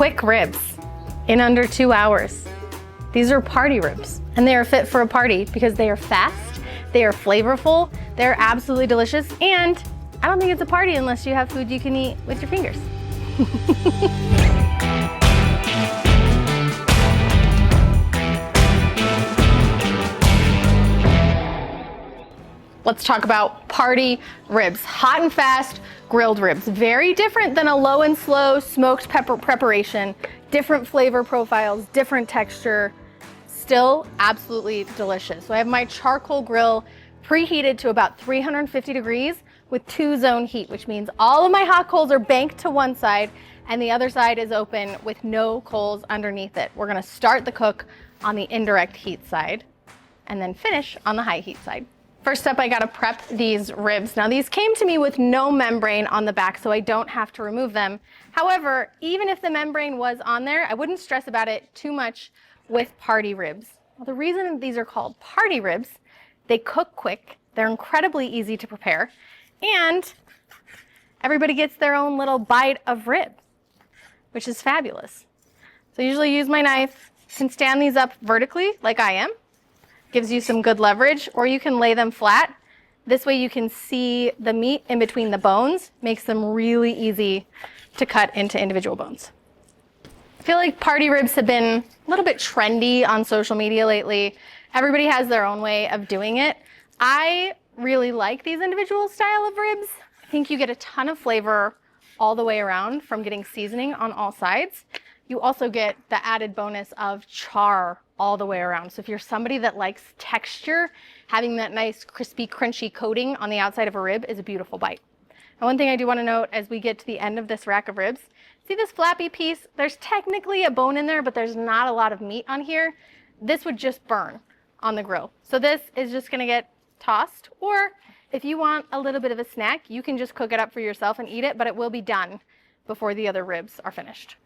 quick ribs in under 2 hours. These are party ribs, and they are fit for a party because they are fast, they are flavorful, they're absolutely delicious, and I don't think it's a party unless you have food you can eat with your fingers. Let's talk about party ribs. Hot and fast grilled ribs. Very different than a low and slow smoked pepper preparation. Different flavor profiles, different texture, still absolutely delicious. So I have my charcoal grill preheated to about 350 degrees with 2-zone heat, which means all of my hot coals are banked to one side and the other side is open with no coals underneath it. We're gonna start the cook on the indirect heat side and then finish on the high heat side. First up, I gotta prep these ribs. Now these came to me with no membrane on the back, so I don't have to remove them. However, even if the membrane was on there, I wouldn't stress about it too much with party ribs. Well, the reason these are called party ribs, they cook quick, they're incredibly easy to prepare, and everybody gets their own little bite of rib, which is fabulous. So I usually use my knife, can stand these up vertically like I am. Gives you some good leverage, or you can lay them flat. This way you can see the meat in between the bones, makes them really easy to cut into individual bones. I feel like party ribs have been a little bit trendy on social media lately. Everybody has their own way of doing it. I really like these individual style of ribs. I think you get a ton of flavor all the way around from getting seasoning on all sides. You also get the added bonus of char all the way around. So if you're somebody that likes texture, having that nice crispy, crunchy coating on the outside of a rib is a beautiful bite. And one thing I do want to note as we get to the end of this rack of ribs, see this flappy piece? There's technically a bone in there, but there's not a lot of meat on here. This would just burn on the grill. So this is just going to get tossed, or if you want a little bit of a snack, you can just cook it up for yourself and eat it, but it will be done before the other ribs are finished.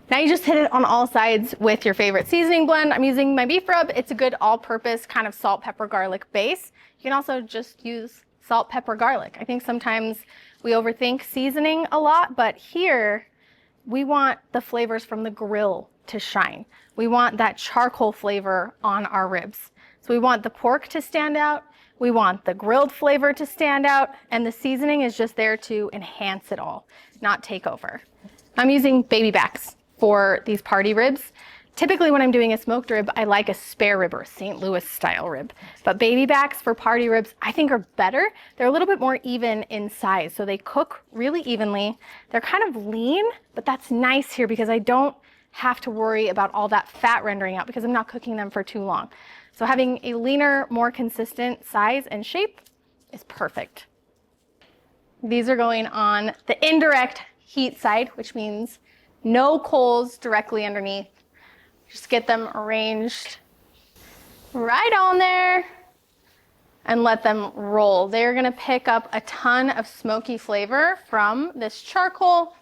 Now you just hit it on all sides with your favorite seasoning blend. I'm using my beef rub. It's a good all-purpose kind of salt, pepper, garlic base. You can also just use salt, pepper, garlic. I think sometimes we overthink seasoning a lot, but here we want the flavors from the grill to shine. We want that charcoal flavor on our ribs. So we want the pork to stand out. We want the grilled flavor to stand out, and the seasoning is just there to enhance it all, not take over. I'm using baby backs for these party ribs. Typically when I'm doing a smoked rib, I like a spare rib or a St. Louis style rib. But baby backs for party ribs, I think are better. They're a little bit more even in size, so they cook really evenly. They're kind of lean, but that's nice here because I don't have to worry about all that fat rendering out because I'm not cooking them for too long. So having a leaner, more consistent size and shape is perfect. These are going on the indirect heat side, which means no coals directly underneath. Just get them arranged right on there and let them roll. They're gonna pick up a ton of smoky flavor from this charcoal.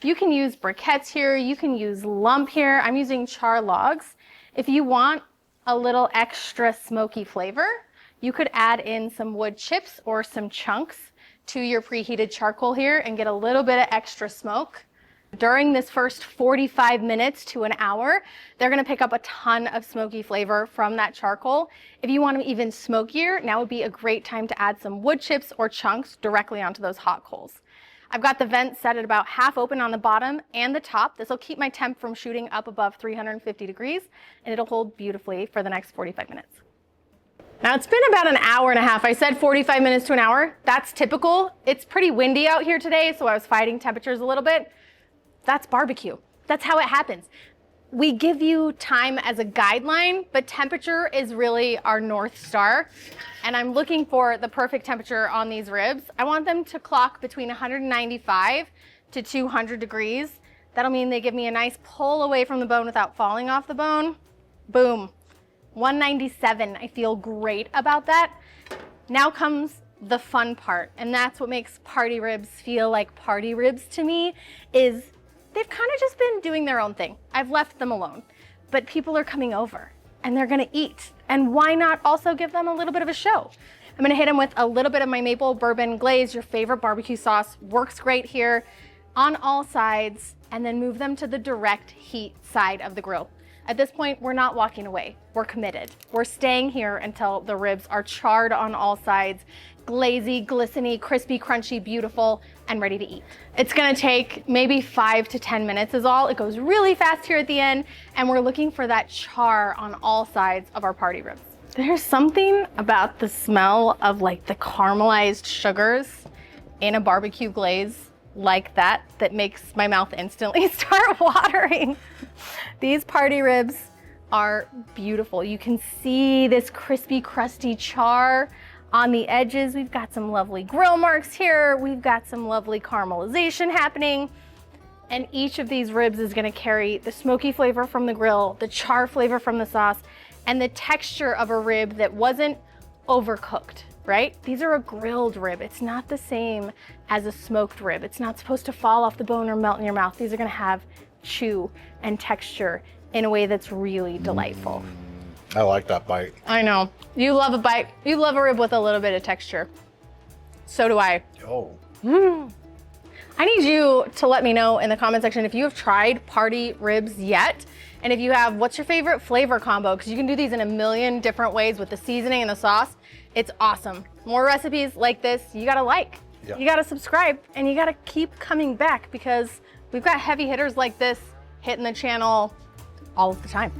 You can use briquettes here, you can use lump here. I'm using char logs. If you want a little extra smoky flavor, you could add in some wood chips or some chunks to your preheated charcoal here and get a little bit of extra smoke. During this first 45 minutes to an hour, they're gonna pick up a ton of smoky flavor from that charcoal. If you want them even smokier, now would be a great time to add some wood chips or chunks directly onto those hot coals. I've got the vent set at about half open on the bottom and the top. This will keep my temp from shooting up above 350 degrees, and it'll hold beautifully for the next 45 minutes. Now it's been about an hour and a half. I said 45 minutes to an hour. That's typical. It's pretty windy out here today, so I was fighting temperatures a little bit. That's barbecue. That's how it happens. We give you time as a guideline, but temperature is really our North Star. And I'm looking for the perfect temperature on these ribs. I want them to clock between 195 to 200 degrees. That'll mean they give me a nice pull away from the bone without falling off the bone. Boom. 197. I feel great about that. Now comes the fun part, and that's what makes party ribs feel like party ribs to me, is they've kind of just been doing their own thing. I've left them alone, but people are coming over and they're gonna eat. And why not also give them a little bit of a show? I'm gonna hit them with a little bit of my maple bourbon glaze. Your favorite barbecue sauce works great here. on all sides, and then move them to the direct heat side of the grill. At this point, we're not walking away. We're committed. We're staying here until the ribs are charred on all sides, glazy, glistening, crispy, crunchy, beautiful, and ready to eat. It's gonna take maybe 5 to 10 minutes is all. It goes really fast here at the end, and we're looking for that char on all sides of our party ribs. There's something about the smell of like the caramelized sugars in a barbecue glaze like that makes my mouth instantly start watering. These party ribs are beautiful. You can see this crispy, crusty char on the edges. We've got some lovely grill marks here. We've got some lovely caramelization happening. And each of these ribs is gonna carry the smoky flavor from the grill, the char flavor from the sauce, and the texture of a rib that wasn't overcooked, right? These are a grilled rib. It's not the same as a smoked rib. It's not supposed to fall off the bone or melt in your mouth. These are gonna have chew and texture in a way that's really delightful. I like that bite. I know. You love a bite. You love a rib with a little bit of texture. So do I. Oh. I need you to let me know in the comment section if you have tried party ribs yet. And if you have, what's your favorite flavor combo? Because you can do these in a million different ways with the seasoning and the sauce. It's awesome. More recipes like this, you gotta like. Yeah. You gotta subscribe, and you gotta keep coming back because we've got heavy hitters like this hitting the channel all of the time.